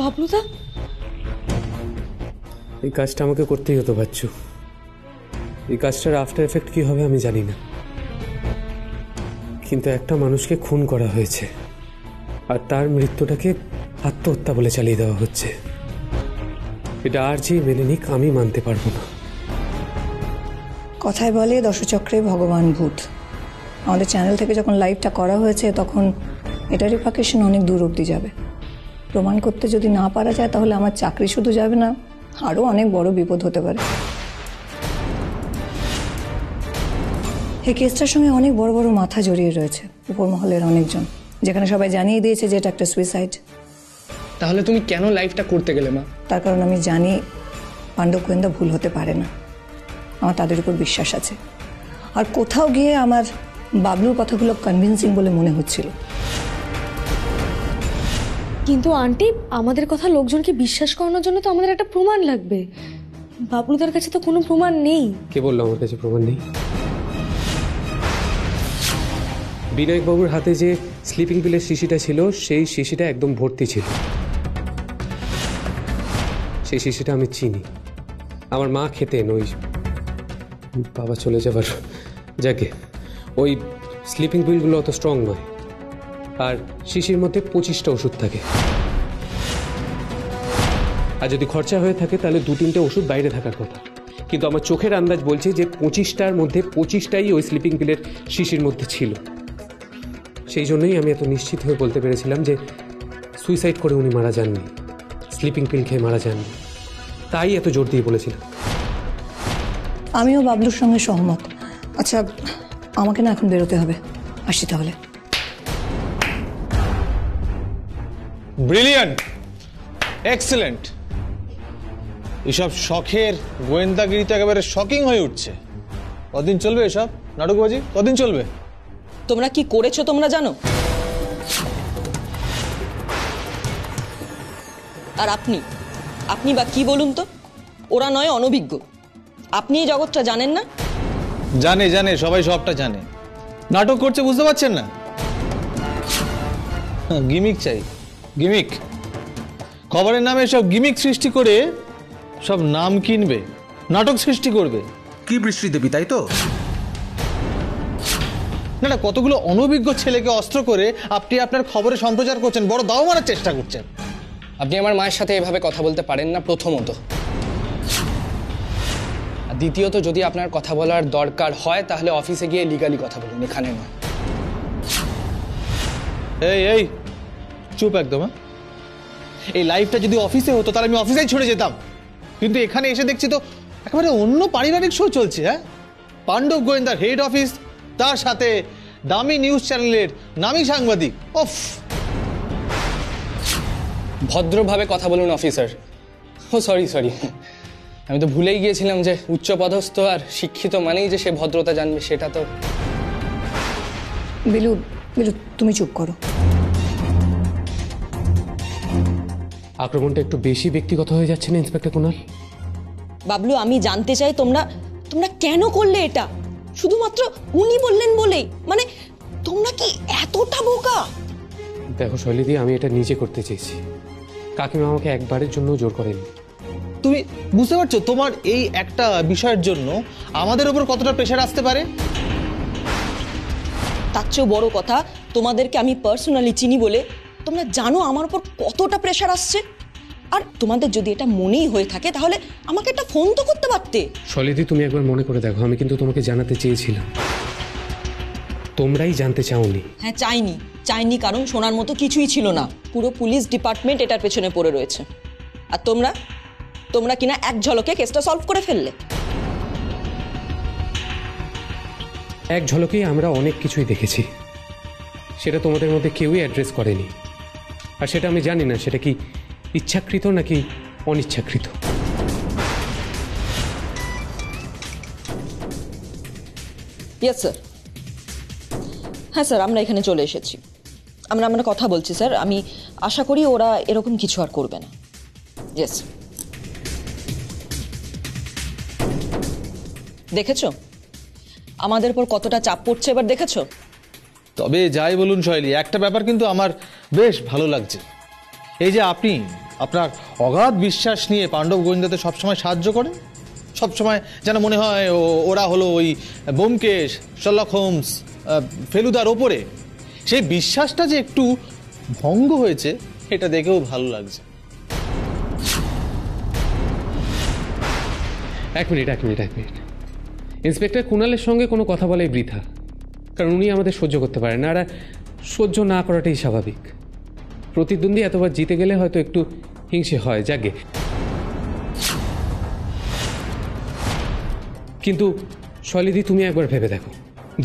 বাবলুদা, এই কাজটা আমাকে করতেই হতো বাচ্চু। এই কাজটার আফটার এফেক্ট কি হবে আমি জানি না, কিন্তু একটা মানুষকে খুন করা হয়েছে আর তার মৃত্যুটাকে আত্মহত্যা বলে চালিয়ে দেওয়া হচ্ছে। এটা আর যে মেনে নিক আমি মানতে পারবো না। কথায় বলে দশচক্রে ভগবান ভূত। আমাদের চ্যানেল থেকে যখন লাইভটা করা হয়েছে তখন এটার রিপারকেশন অনেক দূর অবধি যাবে। প্রমাণ করতে যদি না পারা যায় তাহলে আমার চাকরি শুধু যাবে না, আরও অনেক বড় বিপদ হতে পারে। এই কেসটার সঙ্গে অনেক বড় বড় মাথা জড়িয়ে রয়েছে, উপর মহলের অনেকজন, যেখানে সবাই জানিয়ে দিয়েছে যে এটা একটা সুইসাইড। তাহলে তুমি কেন লাইভটা করতে গেলে মা? তার কারণ আমি জানি পাণ্ডব গোয়েন্দা ভুল হতে পারে না, আমার তাদের উপর বিশ্বাস আছে। আর কোথাও গিয়ে আমার বাবলুর কথাগুলো কনভিন্সিং বলে মনে হচ্ছিল। কিন্তু আন্টি, আমাদের কথা লোকজনকে বিশ্বাস করানোর জন্য তো আমাদের একটা প্রমাণ লাগবে। বাবলুদার কাছে তো কোনো প্রমাণ নেই। কে বললো আমার কাছে প্রমাণ নেই? বিনায়ক বাবুর হাতে যে স্লিপিং পিলের শিশিটা ছিল সেই শিশিটা একদম ভর্তি ছিল। সেই শিশিটা আমি চিনি, আমার মা খেতেন। ওই বাবা চলে যাবার যাকে ওই স্লিপিং পিলগুলো অত স্ট্রং নয়, আর শিশির মধ্যে 25টা ওষুধ থাকে। আর যদি খরচা হয়ে থাকে তাহলে 2-3টে ওষুধ বাইরে থাকার কথা, কিন্তু আমার চোখের আন্দাজ বলছে যে 25টার মধ্যে 25টাই ওই স্লিপিং পিলের শিশির মধ্যে ছিল। সেই জন্যই আমি এত নিশ্চিত হয়ে বলতে পেরেছিলাম যে সুইসাইড করে উনি মারা যাননি, স্লিপিং পিল খেয়ে মারা যাননি। তাই এত জোর দিয়ে বলেছিলাম। আমিও বাবলুর সঙ্গে সহমত। আচ্ছা, আমাকে না এখন বেরোতে হবে, আসি তাহলে। Brilliant, excellent. এসব শখের গোয়েন্দাগিরি তো একেবারে শকিং হয়ে উঠছে। কদিন চলবে এসব নাটকবাজি? কদিন চলবে? তোমরা কি করেছো তোমরা জানো? আর আপনি বা কি বলুন তো? ওরা নয় অনভিজ্ঞ, আপনি এই জগৎটা জানেন না? জানে, সবাই সবটা জানে। নাটক করছে বুঝতে পারছেন না? গিমিক চাই, গিমিক। খবরের নামে সব গিমিক সৃষ্টি করে সব নাম কিনবে, নাটক সৃষ্টি করবে। কি বৃষ্টি দেবী, তাই তো? না, কতগুলো অনভিজ্ঞ ছেলেকে অস্ত্র করে আপনি আপনার খবরে সম্প্রচার করছেন, বড় দাও মারার চেষ্টা করছেন। আপনি আমার মায়ের সাথে এভাবে কথা বলতে পারেন না, প্রথমত। আর দ্বিতীয়ত, যদি আপনার কথা বলার দরকার হয় তাহলে অফিসে গিয়ে লিগালি কথা বলুন, এখানে নয়। এই চুপ একদম। এই লাইফটা যদি অফিসে হতো তাহলে আমি অফিসেই ছুটে যেতাম, কিন্তু এখানে এসে দেখছি তো একেবারে অন্য পারিবারিক শো চলছে। হ্যাঁ, পাণ্ডব গোয়েন্দার হেড অফিস, তার সাথে দামি নিউজ চ্যানেলের নামী সাংবাদিক। অফ, ভদ্রভাবে কথা বলুন অফিসার। ও সরি, আমি তো ভুলেই গিয়েছিলাম যে উচ্চপদস্থ আর শিক্ষিত মানেই যে সে ভদ্রতা জানবে, সেটা তো। বিলু, তুমি চুপ করো। আক্রমণটা একটু বেশি ব্যক্তিগত হয়ে যাচ্ছে না ইন্সপেক্টর কুনাল? বাবলু, আমি জানতে চাই তোমরা কেন করলে এটা? শুধুমাত্র উনি বললেন বলেই? মানে তোমরা কি এতটা বোকা? দেখো শৈলীদি, আমি এটা নিজে করতে চেয়েছি, কাকিমা আমাকে একবারের জন্য জোর করেনি। তুমি বুঝতে পারছো তোমার এই একটা বিষয়ের জন্য আমাদের উপর কতটা প্রেশার আসতে পারে? তার চেয়েও বড় কথা, তোমাদেরকে আমি পার্সোনালি চিনি বলে তোমরা জানো আমার উপর কতটা প্রেশার আসছে। আর তোমাদের যদি এটা মনেই হয়ে থাকে তাহলে আমাকে একটা ফোন তো করতে পারতে। শৈলীদি, তুমি একবার মনে করে দেখো, আমি কিন্তু তোমাকে জানাতে চেয়েছিলাম, তোমরাই জানতে চাওনি। হ্যাঁ, চাইনি কারণ শোনার মতো কিছুই ছিল না। পুরো পুলিশ ডিপার্টমেন্ট এটার পেছনে পড়ে রয়েছে, আর তোমরা কিনা এক ঝলকে কেসটা সলভ করে ফেললে। এক ঝলকেই আমরা অনেক কিছুই দেখেছি, সেটা তোমাদের মধ্যে কেউই অ্যাড্রেস করেনি। আর সেটা আমি জানি না সেটা কি ইচ্ছাকৃত নাকি অনিচ্ছাকৃত। Yes sir. হ্যাঁ স্যার, আমরা এখানে চলে এসেছি। আমরা কথা বলছি স্যার। আমি আশা করি ওরা এরকম কিছু আর করবে না। ইয়েস। দেখেছো আমাদের উপর কতটা চাপ পড়ছে এবার, দেখেছো? তবে যাই বলুন শৈলী, একটা ব্যাপার কিন্তু আমার বেশ ভালো লাগছে। এই যে আপনি আপনার অগাধ বিশ্বাস নিয়ে পাণ্ডব গোয়েন্দাদের সবসময় সাহায্য করেন, সবসময় যেন মনে হয় ওরা হলো ওই ব্যোমকেশ, শার্লক হোমস, ফেলুদার ওপরে, সেই বিশ্বাসটা যে একটু ভঙ্গ হয়েছে এটা দেখেও ভালো লাগছে। এক মিনিট ইন্সপেক্টর কুণালের সঙ্গে কোনো কথা বলাই বৃথা, কারণ উনি আমাদের সহ্য করতে পারেন না, আর সহ্য না করাটাই স্বাভাবিক। প্রতিদ্বন্দ্বী এতবার জিতে গেলে হয়তো একটু হিংসে হয়, জাগে। কিন্তু শৈলীদি, তুমি একবার ভেবে দেখো,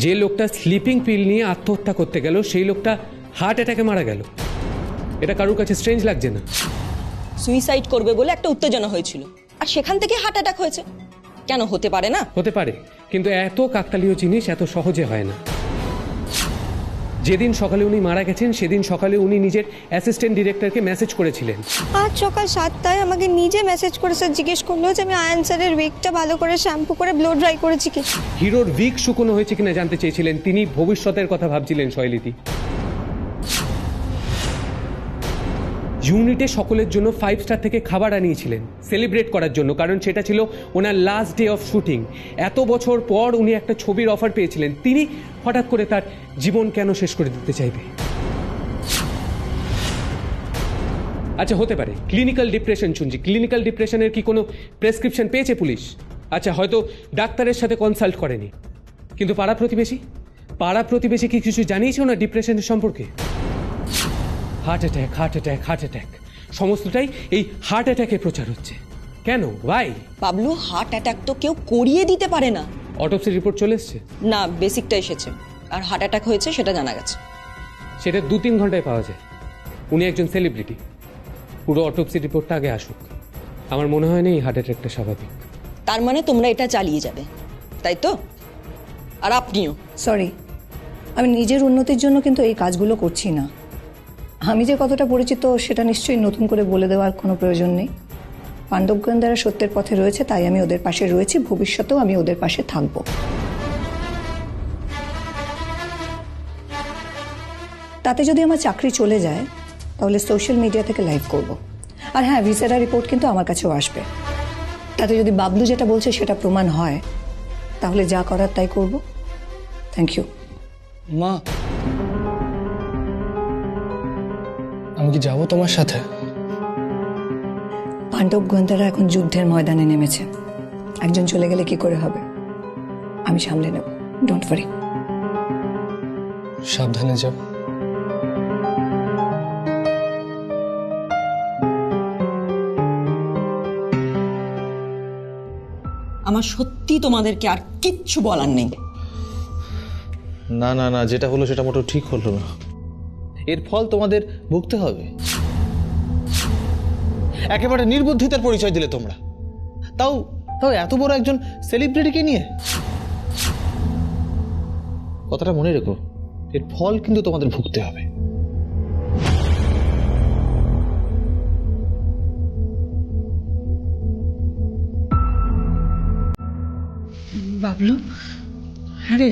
যে লোকটা স্লিপিং পিল নিয়ে আত্মহত্যা করতে গেল সেই লোকটা হার্ট অ্যাটাকে মারা গেল। এটা কারোর কাছে স্ট্রেঞ্জ লাগছে না? সুইসাইড করবে বলে একটা উত্তেজনা হয়েছিল, আর সেখান থেকে হার্ট অ্যাটাক হয়েছে। কেন হতে পারে না? হতে পারে, কিন্তু এত কাকতালীয় জিনিস এত সহজে হয় না। যেদিন সকালে উনি মারা গেছেন সেদিন সকালে উনি নিজের অ্যাসিস্ট্যান্ট ডিরেক্টরকে মেসেজ করেছিলেন। আজ সকাল 7টায় আমাকে নিজে মেসেজ করে স্যার জিজ্ঞেস করলো যে আমি আয়ন স্যারের উইকটা ভালো করে শ্যাম্পু করে ব্লো ড্রাই করেছি কি। হিরোর উইক শুকনো হয়েছে কিনা জানতে চেয়েছিলেন, তিনি ভবিষ্যতের কথা ভাবছিলেন শৈলীদি। ইউনিটে সকলের জন্য 5 স্টার থেকে খাবার আনিয়েছিলেন সেলিব্রেট করার জন্য, কারণ সেটা ছিল ওনার লাস্ট ডে অফ শুটিং। এত বছর পর উনি একটা ছবির অফার পেয়েছিলেন, তিনি হঠাৎ করে তার জীবন কেন শেষ করে দিতে চাইবে? আচ্ছা, হতে পারে ক্লিনিক্যাল ডিপ্রেশন শুনছি। ক্লিনিক্যাল ডিপ্রেশনের কি কোনো প্রেসক্রিপশন পেয়েছে পুলিশ? আচ্ছা, হয়তো ডাক্তারের সাথে কনসাল্ট করেনি, কিন্তু পাড়া প্রতিবেশী কি কিছু জানিয়েছে ওনার ডিপ্রেশনের সম্পর্কে? হার্ট অ্যাটাক সমস্তটাই এই হার্ট অ্যাটাকে প্রচার হচ্ছে কেন? ভাই বাবলু, হার্ট অ্যাটাক তো কেউ করিয়ে দিতে পারে না। অটোপসি রিপোর্ট চলে এসছে? না, বেসিকটা এসেছে, আর হার্ট অ্যাটাক হয়েছে সেটা জানা গেছে। সেটা 2-3 ঘন্টায় পাওয়া যায়। উনি একজন সেলিব্রিটি, পুরো অটোপসি রিপোর্টটা আগে আসুক। আমার মনে হয় না এই হার্ট অ্যাটাকটা স্বাভাবিক। তার মানে তোমরা এটা চালিয়ে যাবে, তাই তো? আর আপনিও? সরি, আমি নিজের উন্নতির জন্য কিন্তু এই কাজগুলো করছি না। আমি যে কতটা পরিচিত সেটা নিশ্চয়ই নতুন করে বলে দেওয়ার কোনো প্রয়োজন নেই। পাণ্ডব গোয়েন্দারা সত্যের পথে রয়েছে, তাই আমি ওদের পাশে রয়েছি, ভবিষ্যতেও আমি ওদের পাশে থাকব। তাতে যদি আমার চাকরি চলে যায় তাহলে সোশ্যাল মিডিয়া থেকে লাইভ করব। আর হ্যাঁ, ভিসেরা রিপোর্ট কিন্তু আমার কাছেও আসবে। তাতে যদি বাবলু যেটা বলছে সেটা প্রমাণ হয় তাহলে যা করার তাই করব। Thank you. মা, আমি কি যাবো তোমার সাথে? পাণ্ডব গোয়েন্দারা এখন যুদ্ধের ময়দানে নেমেছে, একজন চলে গেলে কি করে হবে? আমি সামলে নেব, ডোন্ট ওয়ারি। সাবধানে যাও। আমার সত্যি তোমাদেরকে আর কিচ্ছু বলার নেই। না না না, যেটা হলো সেটা মোটেও ঠিক হলো না। এর ফল তোমাদের ভুগতে হবে। একেবারে নির্বুদ্ধিতার পরিচয় দিলে তোমরা, তাও এত বড় একজন সেলিব্রিটিকে নিয়ে। কথাটা মনে রেখো, এর ফল কিন্তু তোমাদের ভুগতে হবে। বাবলু, আরে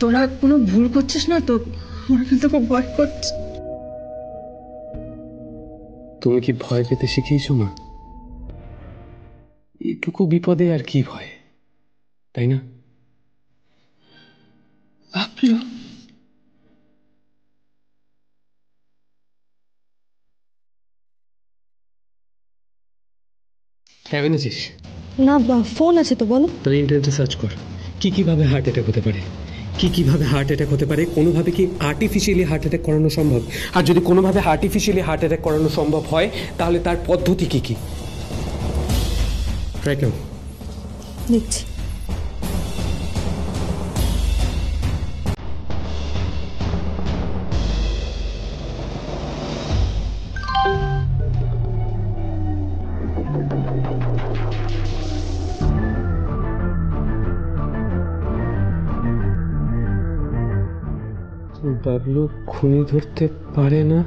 তোরা কোনো ভুল করছিস না তো? ওরা কিন্তু খুব ভয় করছে। তুমি কি ভয় পেতে শিখিয়েছো মা? এটুকু বিপদে আর কি ভয়, তাই না? বাবলু, হ্যাঁ, এনেছিস? না, ফোন আছে তো, বলো। তাহলে ইন্টারনেটে সার্চ কর কিভাবে হার্ট অ্যাটাক হতে পারে। কিভাবে হার্ট অ্যাটাক হতে পারে? কোনোভাবে কি আর্টিফিশিয়ালি হার্ট অ্যাটাক করানো সম্ভব? আর যদি কোনোভাবে আর্টিফিশিয়ালি হার্ট অ্যাটাক করানো সম্ভব হয় তাহলে তার পদ্ধতি কি? রাইট নাও দেখছি। বাবলু খুনি ধরতে পারে না।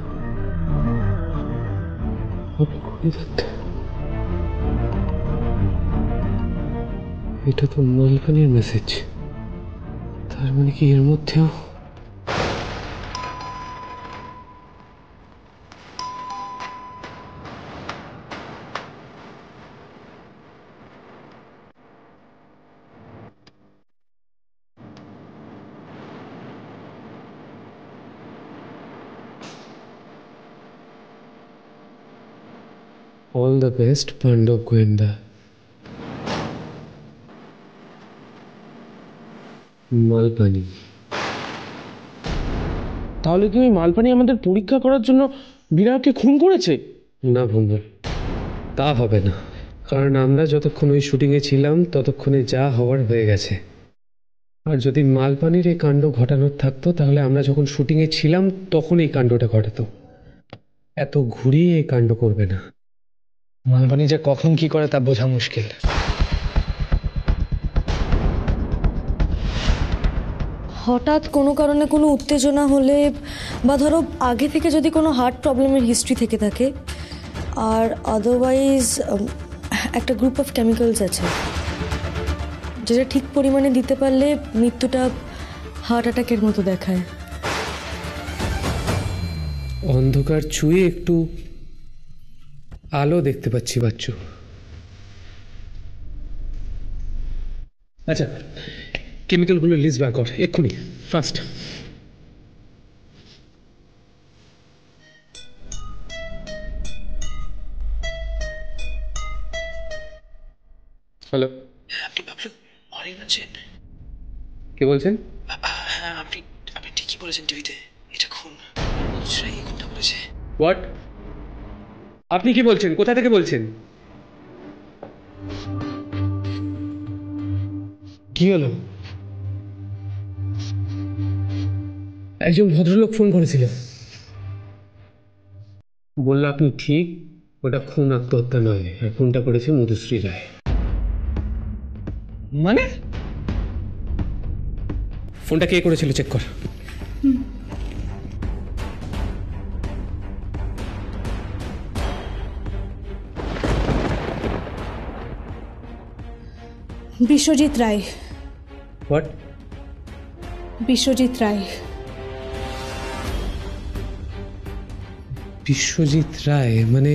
এটা তো মালকানির মেসেজ, তার মানে কি এর মধ্যেও? অল দ্য বেস্ট পাণ্ডব গোয়েন্দা। মালপানি। তাহলে কি ওই মালপানি আমাদের পরীক্ষা করার জন্য বিনায়ককে খুন করেছে? না ভঙ্গল, তা হবে না, কারণ আমরা যতক্ষণ ওই শুটিংয়ে ছিলাম ততক্ষণে যা হওয়ার হয়ে গেছে। আর যদি মালপানির এই কাণ্ড ঘটানোর থাকতো তাহলে আমরা যখন শুটিংয়ে ছিলাম তখন এই কাণ্ডটা ঘটাতো, এত ঘুরিয়ে এই কাণ্ড করবে না। মালপানি যে কখন কি করে তা বোঝা মুশকিল। হঠাৎ কোনো কারণে কোনো উত্তেজনা হলে বা ধরো আগে থেকে যদি কোনো হার্ট প্রবলেমের হিস্ট্রি থেকে থাকে, আর আদারওয়াইজ একটা গ্রুপ অফ কেমিক্যালস আছে যেটা ঠিক পরিমাণে দিতে পারলে মৃত্যুটা হার্ট অ্যাটাকের মতো দেখায়। অন্ধকার ছুঁয়ে একটু আলো দেখতে পাচ্ছি বাচ্চু। আচ্ছা, কেমিক্যালগুলো লিস্ট বার কর এক্ষুনি, ফার্স্ট। হ্যালো, আপনি বাবলু অরিন আছেন? কে বলছেন? হ্যাঁ, আপনি আপনি ঠিকই বলেছেন, টিভিতে এটা খুন, এই খুনটা বলেছে। হোয়াট? আপনি কি বলছেন? কোথা থেকে বলছেন? কি হলো? একজন ভদ্রলোক ফোন করেছিল, বলল আপনি ঠিক, ওটা খুন, আত্মহত্যা নয়, আর খুনটা করেছে মধুশ্রী রায়। মানে? ফোনটা কে করেছিল চেক কর। বিশ্বজিৎ রায়। হোয়াট? বিশ্বজিৎ রায়। বিশ্বজিৎ রায় মানে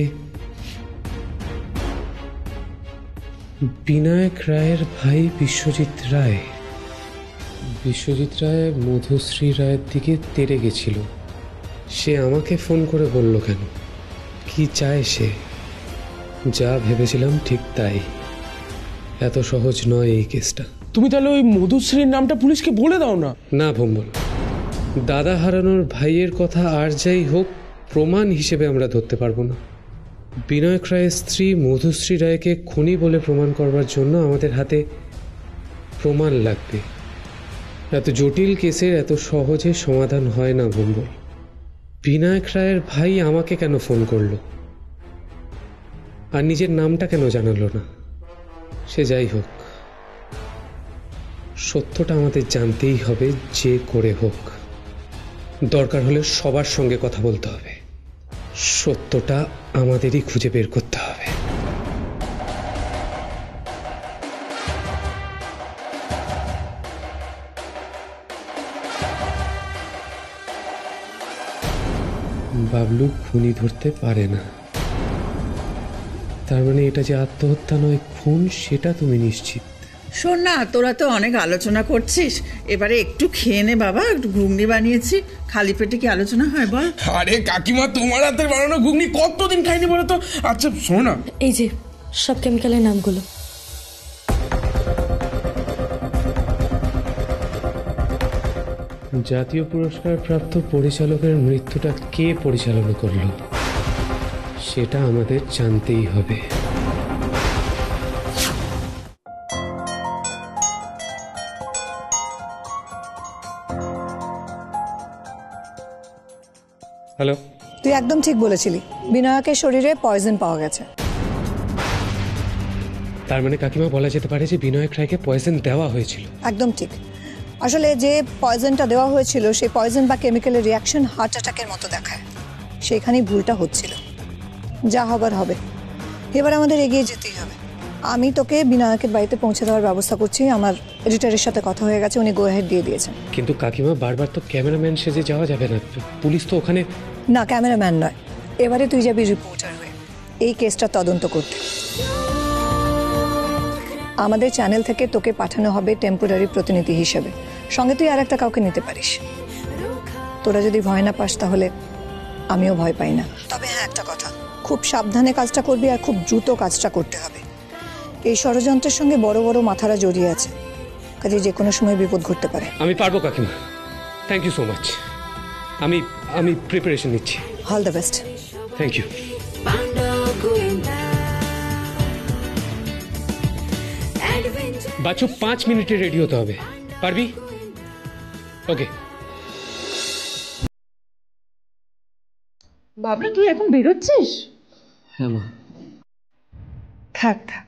বিনায়ক রায়ের ভাই বিশ্বজিৎ রায়। বিশ্বজিৎ রায় মধুশ্রী রায়ের দিকে তেড়ে গেছিল, সে আমাকে ফোন করে বলল কেন? কি চায় সে? যা ভেবেছিলাম ঠিক তাই, এত সহজ নয় এই কেসটা। তুমি তাহলে ওই মধুশ্রীর নামটা পুলিশকে বলে দাও না। না ভম্বল, দাদা হারানোর ভাইয়ের কথা আর যাই হোক প্রমাণ হিসেবে আমরা ধরতে পারবো না। বিনায়ক রায়ের স্ত্রী মধুশ্রী রায়কে খুনি বলে প্রমাণ করবার জন্য আমাদের হাতে প্রমাণ লাগবে। এত জটিল কেসের এত সহজে সমাধান হয় না ভম্বল। বিনায়ক রায়ের ভাই আমাকে কেন ফোন করলো আর নিজের নামটা কেন জানালো না? সে যাই হোক, সত্যটা আমাদের জানতেই হবে, যে করে হোক। দরকার হলে সবার সঙ্গে কথা বলতে হবে, সত্যটা আমাদেরই খুঁজে বের করতে হবে। বাবলু খুনি ধরতে পারে না, তার মানে এটা যে আত্মহত্যা নয় খুন, সেটা তুমি নিশ্চিত? শোন না, তোরা তো অনেক আলোচনা করছিস, এবারে একটু খেয়ে নে বাবা, একটু ঘুগনি বানিয়েছি, খালি পেটে কি আলোচনা হয় বল? আরে কাকিমা, তোমার হাতে বানানো ঘুগনি কতদিন খাইনি বলো তো। আচ্ছা শোনো না, এই যে সব কেমিক্যালের নামগুলো। জাতীয় পুরস্কার প্রাপ্ত পরিচালকের মৃত্যুটা কে পরিচালনা করলো সেটা আমাদের জানতেই হবে। হ্যালো, তুই একদম ঠিক বলেছিলি, বিনায়কের শরীরে পয়জন পাওয়া গেছে। তার মানে কাকিমা বলা যেতে পারে যে বিনায়ক রায়কে পয়জন দেওয়া হয়েছিল। একদম ঠিক। আসলে যে পয়জনটা দেওয়া হয়েছিল সেই পয়জন বা কেমিক্যালের রিয়াকশন হার্ট অ্যাটাকের মতো দেখায়, সেখানেই ভুলটা হচ্ছিল। যা হবার হবে, এবার আমাদের এগিয়ে যেতেই হবে। আমি তোকে বিনায়কের বাড়িতে পৌঁছে দেওয়ার ব্যবস্থা করছি, আমার এডিটরের সাথে কথা হয়ে গেছে, উনি গো হেড দিয়ে দিয়েছেন। কিন্তু কাকিমা বারবার তো ক্যামেরাম্যান সেজে যাওয়া যাবে না, পুলিশ তো ওখানে। না, ক্যামেরাম্যান নয়, এবারে তুই যাবি রিপোর্টার হয়ে এই কেসটা তদন্ত করতে। আমাদের চ্যানেল থেকে তোকে পাঠানো হবে টেম্পোরারি প্রতিনিধি হিসেবে, সঙ্গে তুই আর একটা কাউকে নিতে পারিস। তোরা যদি ভয় না পাস তাহলে আমিও ভয় পাই না। তবে হ্যাঁ, একটা কথা, খুব সাবধানে কাজটা করবি আর খুব দ্রুত কাজটা করতে হবে। এই ষড়যন্ত্রের সঙ্গে বড় বড় মাথারা জড়িয়ে আছে, কাজে যে কোনো সময় বিপদ ঘটতে পারে। আমি পারবো কাকিমা, থ্যাংক ইউ সো মাচ। আমি আমি প্রিপারেশন নিচ্ছি। All the best. Thank you. Bachchu 5 মিনিটে রেডি হতে হবে, পারবি? ওকে। বাবলু তুই এখন বেরোচ্ছিস? হ্যাঁ মা। থাক থাক।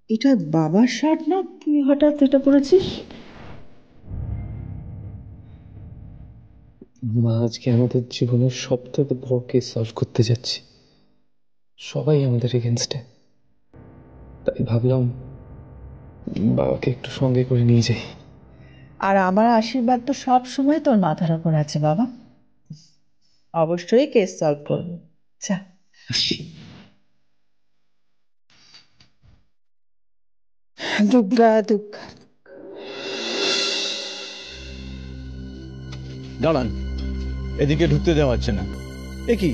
এটা বাবার শার্ট না, তুই হঠাৎ এটা পরেছিস? মা, আজকে আমাদের জীবনের সবথেকে বড় কেস সলভ করতে যাচ্ছি। সবাই আমাদের এগেনস্টে, তাই ভাবলাম বাবাকে একটু সঙ্গে করে নিয়ে যাই। আর আমার আশীর্বাদ তো সব সময় তোর মাথার উপর আছে বাবা, অবশ্যই কেস সলভ করবো। যা। দুর্গা দুর্গা। দাঁড়ান, এদিকে ঢুকতে দেওয়া হচ্ছে না। এ কি,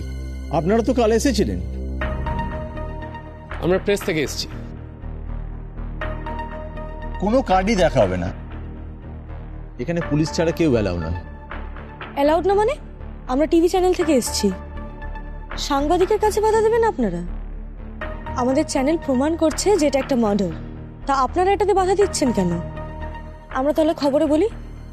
আপনারা তো কাল এসেছিলেন? আমরা প্রেস থেকে এসেছি। কোনো কার্ডই দেখা হবে না, এখানে পুলিশ ছাড়া কেউ অ্যালাউ না। অ্যালাউড না মানে? আমরা টিভি চ্যানেল থেকে এসেছি, সাংবাদিকের কাছে বাধা দেবেন আপনারা? আমাদের চ্যানেল প্রমাণ করছে যে এটা একটা মার্ডার, তা আপনারা এটাতে বাধা দিচ্ছেন কেন? আমরা তাহলে খবরে বলি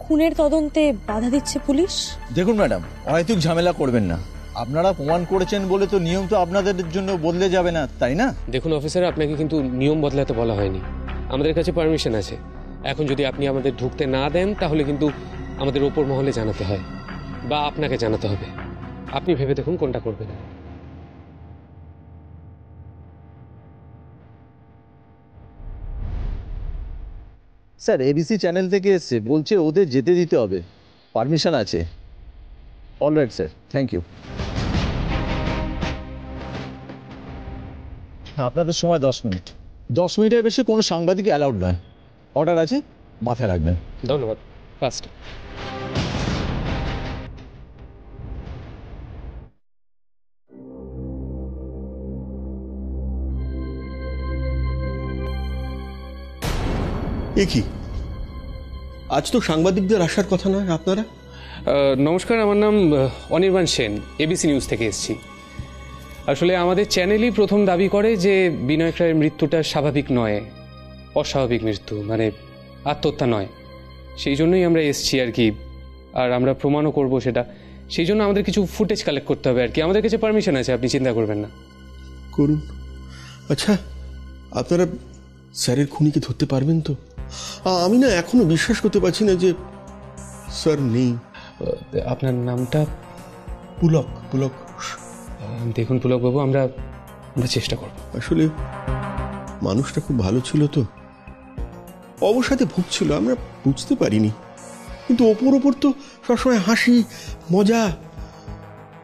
খুনের তদন্তে বাধা দিচ্ছে পুলিশ। দেখুন ম্যাডাম, অহেতুক ঝামেলা করবেন না। আপনারা প্রমাণ করেছেন বলে তো নিয়ম তো আপনাদের জন্য বদলে যাবে না, তাই না? দেখুন অফিসার, আপনাকে কিন্তু নিয়ম বদলাতে বলা হয়নি, আমাদের কাছে পারমিশন আছে। এখন যদি আপনি আমাদের ঢুকতে না দেন তাহলে কিন্তু আমাদের ওপর মহলে জানাতে হয় বা আপনাকে জানাতে হবে। আপনি ভেবে দেখুন কোনটা করবেন। স্যার, এবিসি চ্যানেল থেকে এসছে, বলছে ওদের যেতে দিতে হবে, পারমিশন আছে। Alright sir, thank you. আপনাদের সময় 10 মিনিট। 10 মিনিটের বেশি কোনো সাংবাদিক অ্যালাউড নয়। অর্ডার আছে, মাথায় রাখবেন। ধন্যবাদ। ফার্স্ট। এ কি, আজ তো সাংবাদিকদের আসার কথা নয়। আপনারা? নমস্কার, আমার নাম অনির্বাণ সেন, এবিসি নিউজ থেকে এসেছি। আসলে আমাদের চ্যানেলই প্রথম দাবি করে যে বিনয় রায়ের মৃত্যুটা স্বাভাবিক নয়, অস্বাভাবিক মৃত্যু, মানে আত্মহত্যা নয়। সেই জন্যই আমরা এসেছি আর কি, আর আমরা প্রমাণও করব সেটা। সেই জন্য আমাদের কিছু ফুটেজ কালেক্ট করতে হবে আর কি। আমাদের কাছে পারমিশন আছে, আপনি চিন্তা করবেন না। করুন। আচ্ছা, আপনারা স্যারের খুনিকে ধরতে পারবেন তো? আমি না এখনো বিশ্বাস করতে পারছি না যে স্যার নেই। আপনার নামটা? পুলক। পুলক। দেখুন পুলকবাবু, আমরা চেষ্টা করব। আসলে মানুষটা খুব ভালো ছিল তো, অবসাদে ভুগছিল, আমরা বুঝতে পারিনি। কিন্তু ওপর ওপর তো সবসময় হাসি মজা।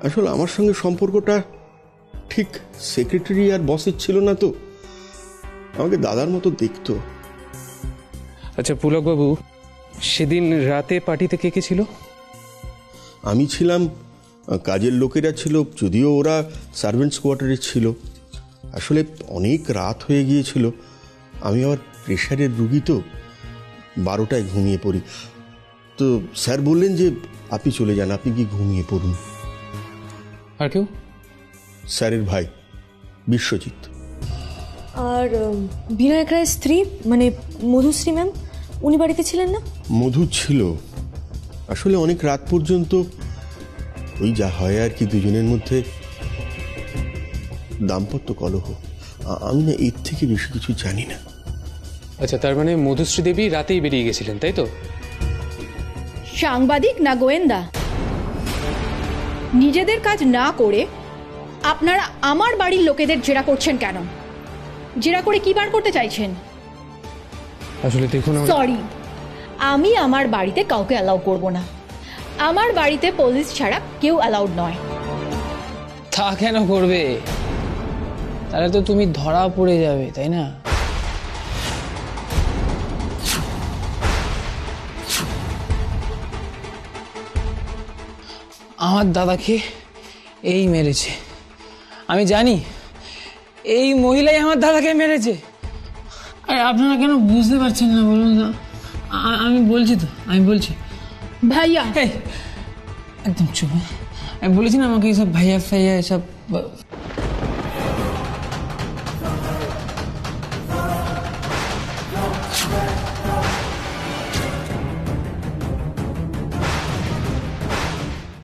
আসলে আমার সঙ্গে সম্পর্কটা ঠিক সেক্রেটারি আর বসের ছিল না তো, আমাকে দাদার মতো দেখতো। আচ্ছা পুলকবাবু, সেদিন রাতে পার্টিতে কে কে ছিল? আমি ছিলাম, কাজের লোকেরা ছিল, যদিও ওরা সার্ভেন্টস কোয়ার্টারে ছিল। আসলে অনেক রাত হয়ে গিয়েছিল, আমি আবার প্রেশারের রুগী তো, 12টায় ঘুমিয়ে পড়ি। তো স্যার বললেন যে আপনি চলে যান, আপনি কি ঘুমিয়ে পড়ুন। আর কেউ? স্যারের ভাই বিশ্বজিৎ। আর বিনয় রায়ের স্ত্রী মানে মধুশ্রী ম্যাম, উনি বাড়িতে ছিলেন না? মধু ছিল। আসলে অনেক রাত পর্যন্ত ওই যা হয় আর কি, দুজনের মধ্যে দাম্পত্য কলহ। আমি না এর থেকে বেশি কিছু জানি না। আচ্ছা, তার মানে মধুশ্রী দেবী রাতেই বেরিয়ে গেছিলেন, তাই তো? সাংবাদিক না গোয়েন্দা, নিজেদের কাজ না করে আপনারা আমার বাড়ির লোকেদের জেরা করছেন কেন? জেরা করে কি বার করতে চাইছেন? আসলে দেখুন, সরি, আমি আমার বাড়িতে কাউকে অ্যালাউ করব না। আমার বাড়িতে পুলিশ ছাড়া কেউ অ্যালাউড নয়। তা কেন করবে? তাহলে তো তুমি ধরা পড়ে যাবে, তাই না? আমার দাদাকে এই মেরেছে। আমি জানি এই মহিলাই আমার দাদাকে মেরেছে। আরে আপনারা কেন বুঝতে পারছেন না বলুন তো? আমি বলছি তো, আমি বলছি। ভাইয়া একদম চুপ। আমি বলেছি না আমাকে এসব ভাইয়া ফাইয়া এসব